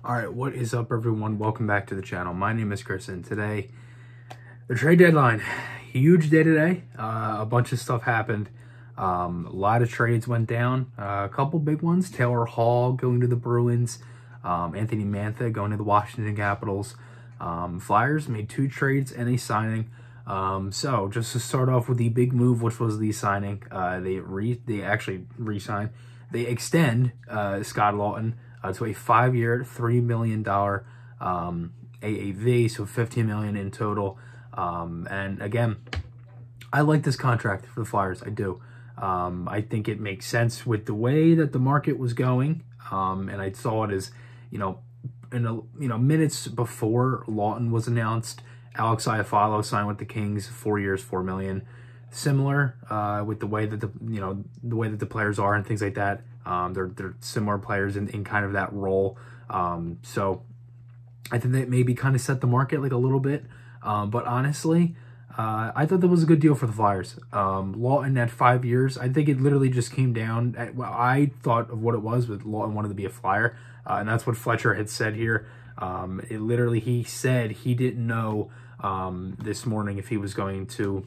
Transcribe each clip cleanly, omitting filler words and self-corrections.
All right, what is up, everyone? Welcome back to the channel. My name is Chris, and today, the trade deadline. Huge day today. A bunch of stuff happened. A lot of trades went down. A couple big ones. Taylor Hall going to the Bruins. Anthony Mantha going to the Washington Capitals. Flyers made 2 trades and a signing. So just to start off with the big move, which was the signing, they actually re-signed. They extend Scott Laughton to a 5-year, $3 million AAV, so $15 million in total. And again, I like this contract for the Flyers. I do. I think it makes sense with the way that the market was going. And I saw it as, minutes before Laughton was announced, Alex Iafallo signed with the Kings, 4 years, $4 million. Similar with the way that the way that the players are and things like that. They're similar players in kind of that role. So I think that maybe kind of set the market like a little bit. But honestly, I thought that was a good deal for the Flyers. Laughton at 5 years, I think it literally just came down at, well, I thought of what it was, but Laughton wanted to be a Flyer. And that's what Fletcher had said here. He said he didn't know this morning if he was going to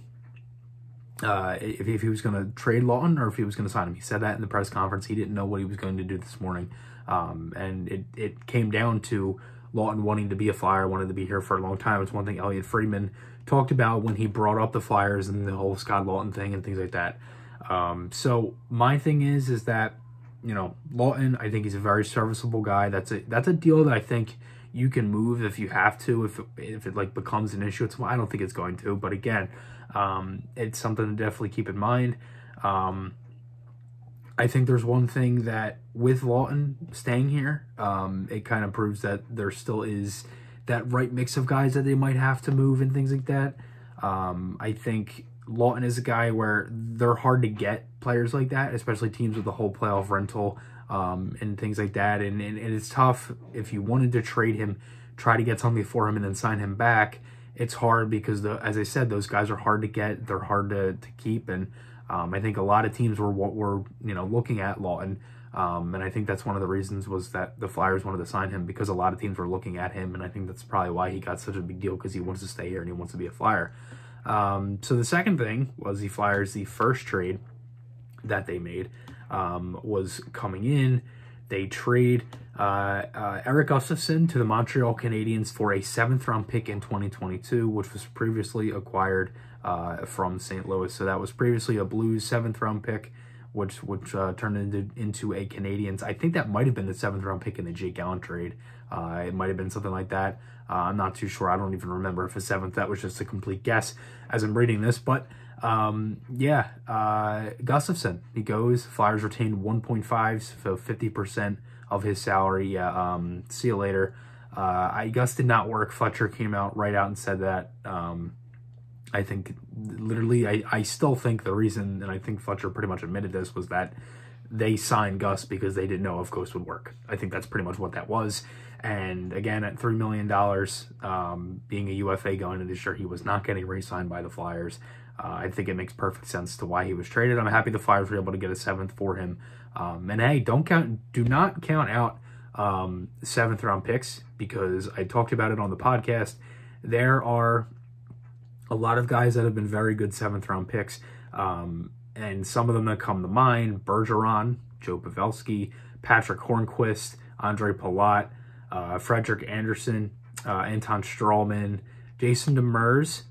if he was going to trade Laughton or if he was going to sign him. He said that in the press conference. He didn't know what he was going to do this morning. And it came down to Laughton wanting to be a Flyer, wanted to be here for a long time. It's one thing Elliot Friedman talked about when he brought up the Flyers and the whole Scott Laughton thing and things like that. So my thing is that, Laughton, I think he's a very serviceable guy. That's a deal that I think you can move if you have to, if it like becomes an issue. I don't think it's going to, but again, it's something to definitely keep in mind. I think there's one thing that with Laughton staying here, it kind of proves that there still is that right mix of guys that they might have to move and things like that. I think Laughton is a guy where they're hard to get players like that, especially teams with the whole playoff rental and things like that. And it's tough if you wanted to trade him, try to get something for him and then sign him back. It's hard because, as I said, those guys are hard to get. They're hard to keep. And I think a lot of teams were looking at Laughton. And I think that's one of the reasons was that the Flyers wanted to sign him, because a lot of teams were looking at him. And I think that's probably why he got such a big deal, because he wants to stay here and he wants to be a Flyer. So the second thing was the Flyers, the first trade that they made was coming in. They trade Erik Gustafsson to the Montreal Canadiens for a 7th-round pick in 2022, which was previously acquired from St. Louis. So that was previously a Blues 7th-round pick, which turned into a Canadiens. I think that might have been the 7th-round pick in the Jake Allen trade. It might have been something like that. I'm not too sure. I don't even remember if a 7th. That was just a complete guess as I'm reading this. But Gustafson, he goes. Flyers retained 1.5, so 50% of his salary. See you later. Gus did not work. Fletcher came out and said that. I think literally, I still think the reason, and I think Fletcher pretty much admitted this, was that they signed Gus because they didn't know if Ghost would work. I think that's pretty much what that was. And again, at $3 million, being a UFA going into this year, he was not getting re-signed by the Flyers. I think it makes perfect sense to why he was traded. I'm happy the Flyers were able to get a 7th for him. And hey, do not count out 7th-round picks, because I talked about it on the podcast. There are a lot of guys that have been very good 7th-round picks, and some of them that come to mind: Bergeron, Joe Pavelski, Patrick Hornquist, Andre Palat, Frederik Andersen, Anton Strawman, Jason Demers,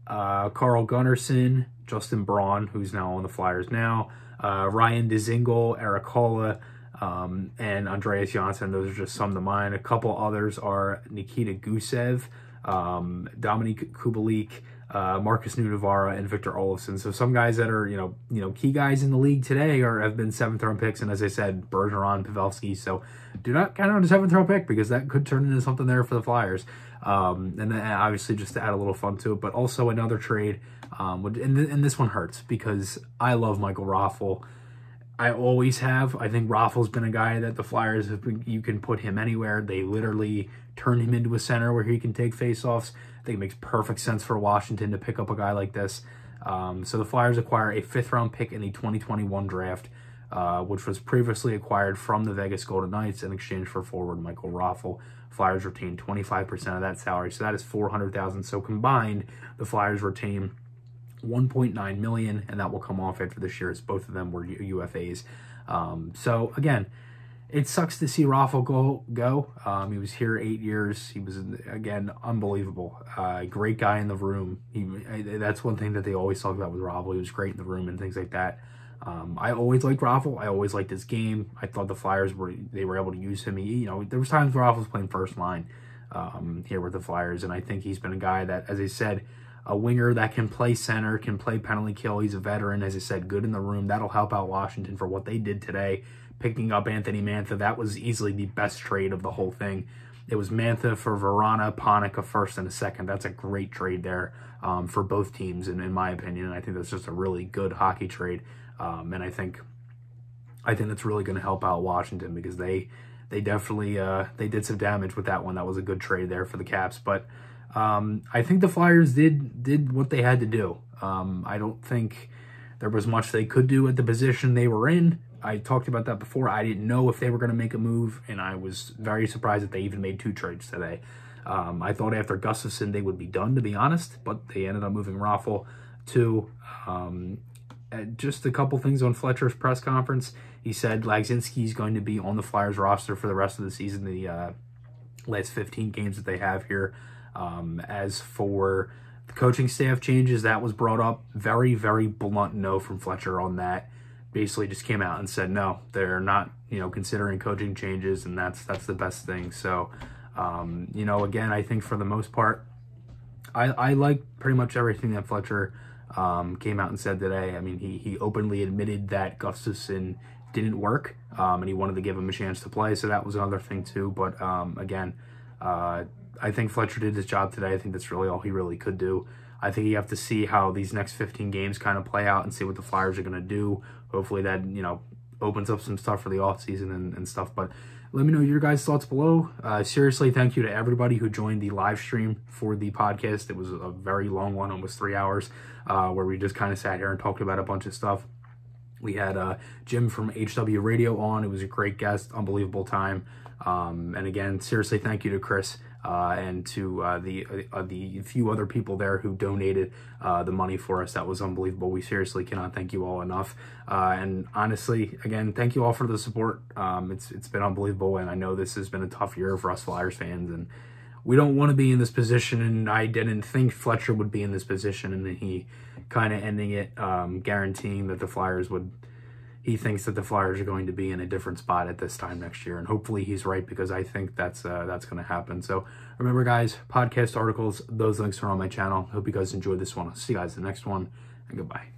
Carl Gunnarsson, Justin Braun, who's now on the Flyers now, Ryan Dzingel, Eric Holla, and Andreas Janssen. Those are just some to mind. A couple others are Nikita Gusev, Dominique Kubalik, Marcus Nunavara, and Victor Olofsson. So some guys that are, key guys in the league today have been 7th-round picks. And as I said, Bergeron, Pavelski. So do not count on a 7th-round pick, because that could turn into something there for the Flyers. And then obviously just to add a little fun to it, but also another trade. And this one hurts because I love Michael Raffl. I always have. I think Raffl's been a guy that the Flyers you can put him anywhere. They literally turn him into a center where he can take faceoffs. I think it makes perfect sense for Washington to pick up a guy like this. So the Flyers acquire a 5th-round pick in the 2021 draft which was previously acquired from the Vegas Golden Knights in exchange for forward Michael Raffl. Flyers retain 25% of that salary, so that is $400,000. So combined, the Flyers retain $1.9 million, and that will come off after this year, as both of them were UFAs. So again, it sucks to see Raffl go. He was here 8 years. He was, again, unbelievable. Great guy in the room. That's one thing that they always talk about with Raffl. He was great in the room and things like that. I always liked Raffl. I always liked his game. I thought the Flyers were able to use him. There was times where Raffl was playing first line here with the Flyers, and I think he's been a guy that, as I said, a winger that can play center, can play penalty kill. He's a veteran, as I said, good in the room. That'll help out Washington for what they did today, picking up Anthony Mantha. That was easily the best trade of the whole thing. It was Mantha for Vrana, Panik, a first and a second. That's a great trade there for both teams, in my opinion. And I think that's just a really good hockey trade. And I think that's really going to help out Washington, because they definitely they did some damage with that one. That was a good trade there for the Caps. But I think the Flyers did what they had to do. I don't think there was much they could do at the position they were in. I talked about that before. I didn't know if they were going to make a move, and I was very surprised that they even made 2 trades today. I thought after Gustafson they would be done, to be honest, but they ended up moving Raffl to just a couple things on Fletcher's press conference. He said Lagzinski is going to be on the Flyers roster for the rest of the season, the last 15 games that they have here. As for the coaching staff changes, that was brought up. Very, very blunt no from Fletcher on that. Basically just came out and said no, they're not, considering coaching changes, and that's the best thing. So, again, I think for the most part, I like pretty much everything that Fletcher came out and said today. I mean, he openly admitted that Gustafson didn't work, and he wanted to give him a chance to play. So that was another thing too. But again, I think Fletcher did his job today. I think that's really all he really could do. I think you have to see how these next 15 games kind of play out and see what the Flyers are going to do. Hopefully that, opens up some stuff for the offseason and stuff. But let me know your guys' thoughts below. Seriously, thank you to everybody who joined the live stream for the podcast. It was a very long one, almost 3 hours, where we just kind of sat here and talked about a bunch of stuff. We had Jim from HW Radio on. It was a great guest, unbelievable time. And again, seriously, thank you to Chris and to the few other people there who donated the money for us. That was unbelievable. We seriously cannot thank you all enough. And honestly, again, thank you all for the support. It's been unbelievable, and I know this has been a tough year for us Flyers fans, and we don't want to be in this position, and I didn't think Fletcher would be in this position, and then he kind of ending it, guaranteeing that the Flyers would... He thinks that the Flyers are going to be in a different spot at this time next year, and hopefully he's right, because I think that's going to happen. So remember, guys, podcast articles, those links are on my channel. Hope you guys enjoyed this one. I'll see you guys in the next one, and goodbye.